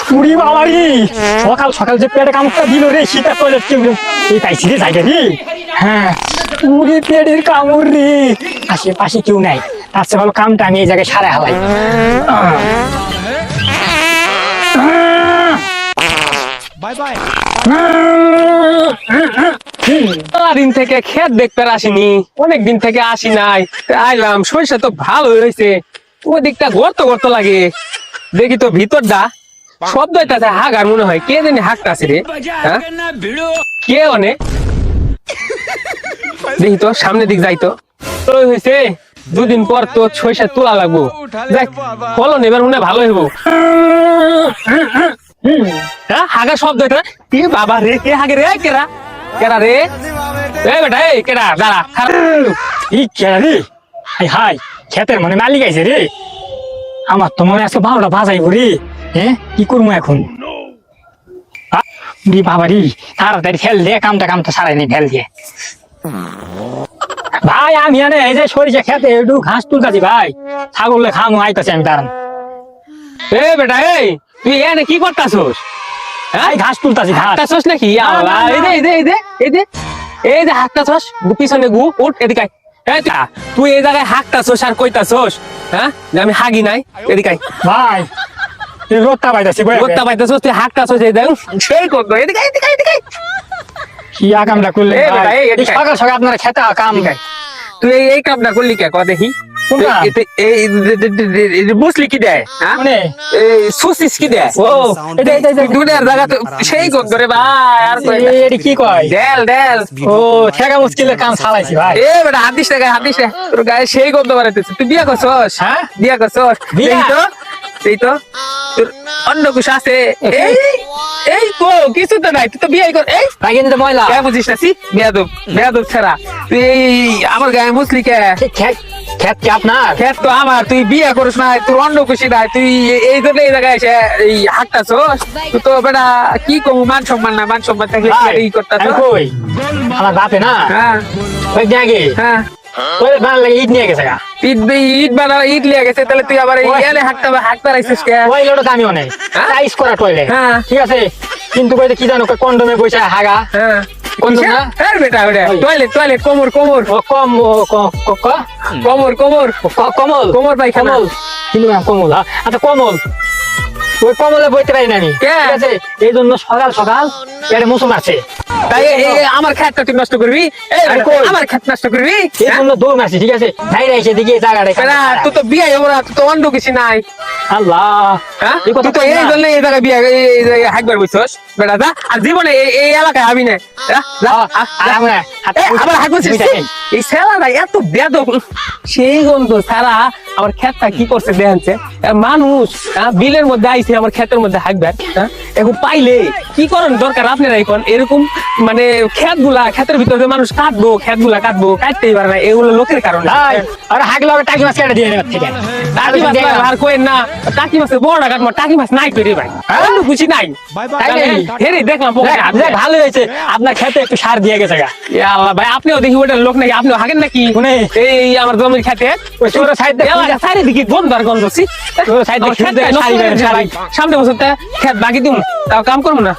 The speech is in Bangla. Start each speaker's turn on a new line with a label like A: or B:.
A: পুরি বাবারি সকাল সকাল যে পেটে কামড়টা দিল রে সেটা টয়লেট কেউ এই পাইছি রে জায়গা রে। হ্যাঁ পুরি পেটের কামড় রে, আশেপাশে কেউ নাই, তার চেয়ে ভালো কামটা আমি এই জায়গায় সারা হালাই।
B: Bye bye.
C: দিন থেকে ক্ষেত দেখতে আসিনি, অনেক দিন থেকে আসি নাই, আইলাম। সরিষা তো ভালো হয়েছে, ওই দিকটা গর্ত গর্ত লাগে, দেখি তো ভিতরটা শব্দ হইতাছে, হাগার মনে হয়। কে জানি হাঁকতাছে রে? হ্যাঁ কে অনেক, দেখি তো সামনের দিক যাই তো। তোর হয়েছে দুদিন পর তো সরিষা তোলা লাগবো, দেখ ফলন এবার মনে হয় ভালো হইব। হাগার শব্দ এটা কি বাবা রে? কে হাগে রে? কেরা কেরা রে? এই বেটা, এই কেডা? দাঁড়া,
A: ই কেডা রে? হাই হাই, ক্ষেতের মানে মালিক আইছে রে। আমার তো মনে আজকে 12টা বাজাইব রে। হ্যাঁ কি করবো এখন? বাবারি তাড়াতাড়ি ফেল দিয়ে কামটা সারাই নি, ফেল দিয়ে। ভাই আমি এনে এই যে সরিষা খেতে একটু ঘাস তুলতাছি ভাই, ছাগলে খামু আইতাছি আমি দাঁড়ান।
C: এ বেটা, এই তুই এনে কি করতাছস?
A: এই ঘাস তুলতাছি, ঘাস।
C: হাঁকতাছস নাকি? এই দে এই দে এই দে এই দে এই যে হাঁকতাছস, পিছনে গু উঠ, এদিকে আয়। এই তুই এই জায়গায় হাঁকতাছস আর কইতাছস হ্যাঁ যে আমি হাগি নাই? এদিকে আয়।
A: ভাই এই রোদটা পাইতাছি,
C: রোদটা পাইতাছস, তুই হাঁকতাছস, এই দেখ সেই করতো। এদিকে আয়, এদিকে আয়, এদিকে আয়।
A: কি আকামটা করলে
C: এই বেটা, এই এদিকে আয়।
A: সকাল সকাল আপনারা খেতে কাম।
C: তুই এই কামটা করলি কে? ক দেখি।
A: কোনটা?
C: বুঝলি কি দেয়?
A: মানে
C: সুসিস কি দেয়?
A: ও এটা
C: দুনিয়ার জায়গা তো সেই করতো রে ভাই। আর কই না।
A: এটা কি কয়?
C: Del del.
A: ও ঠেকা মুশকিলের কাম চালাইছি ভাই।
C: এ বেটা, হাত দিস না গায়ে, হাত দিস না। তোর গায়ে সেই গন্ধ বাড়াইতেছে। তুই বিয়া করছস?
A: হ্যাঁ?
C: বিয়া করছস?
A: বিয়া?
C: এই তো তোর অন্য কুশ আছে। এই এই কো কিছু তো নাই, তুই তো বিয়ে কর। এই
A: ভাই কিন্তু ময়লা
C: গায়ে বুঝিস না? সি বেয়াদব, বেয়াদব ছাড়া তুই আমার গায়ে মুসলি কে?
A: খেত কি আপনার?
C: খেত তো আমার, তুই বিয়ে করিস না, তোর অন্য খুশি নাই, তুই এই জন্য এই জায়গায় এসে এই হাঁকতাছস। তুই তো বেটা কি কমু, মান সম্মান না, মান সম্মান থাকলে এই করতাছ।
A: আমি কই আমার বাপে না
C: হ্যাঁ
A: ওই জায়গায়
C: হ্যাঁ,
A: ওই বান লাগে ইট নিয়ে গেছে গা।
C: ইট বানা ইট লিয়ে গেছে, তাহলে তুই আবার এই এলে হাঁকতে রাখছিস কে?
A: ওই লোটো দামি অনেক টাইস করা টয়লেট।
C: হ্যাঁ।
A: ঠিক আছে, কিন্তু কইতে কি জানো কন্ডমে পয়সা হাগা
C: হ্যাঁ
A: কন্ডম না।
C: হ্যাঁ বেটা, ওটা টয়লেট টয়লেট, কোমর কোমর
A: ও কম
C: কোমর কোমর
A: কমল
C: কোমর পায়খানা।
A: কমল কিন্তু কমল। আচ্ছা কমল, ওই কমলে বইতে পারি না আমি।
C: কে?
A: ঠিক আছে, এই জন্য সকাল সকাল এটা মুসুম আছে,
C: তাই আমার খেতটা তুই নষ্ট করবি? এই
A: আরে কই?
C: আমার খেত নষ্ট করবি?
A: এই জন্য দৌড় মারছি। ঠিক আছে, বাইরে এসে দিকে জায়গাটা
C: বেটা, তুই তো বিয়ে হবো না, তুই তো অন্য কিছু নাই।
A: আল্লাহ
C: হ্যাঁ?
A: এই কথা
C: তুই তো এই জন্য এই জায়গায় বিয়ে এই জায়গায় হাঁকবার বসছস বেটা। যা, আর জীবনে এই এলাকায় আবি না। যা, যা, আবার হাঁকছিস? এই ছেলেটা এত বেয়াদব, সেই গন্ধ সারা আমার খেতটা কি করছে দেখছে। মানুষ বিলের মধ্যে আইছে আমার ক্ষেতের মধ্যে হাঁকবে। এখন পাইলে কি করেন দরকার আপনারা? এখন এরকম মানে ক্ষেতের ভিতরে মানুষ কাটবো, কাটবো, কাটতেই পারে না, এগুলো লোকের কারণে।
A: আর হাগলে হবে টাকি মাছ কেটে দিয়ে নেবার থেকে।
C: টাকি মাছ না, আর কোয়েন না, টাকি মাছের বড়টা কাটবো, টাকি মাছ নাই করি ভাই, অন্য কিছু নাই।
A: তাই নাকি?
C: হেরে দেখলাম
A: ভালো হয়েছে আপনার খেতে একটু সার দিয়ে গেছে গা।
C: আল্লাহ ভাই, আপনিও দেখি ওটার লোক নাকি? আপনিও হাগেন নাকি?
A: শুনে
C: এই আমার জমির খেতে
A: ওই ছোট সাইড
C: চারিদিকে গন্ধ আর গন্ধ। সামনে বছর খেত বাকি দিব, তাও কাম করবো না।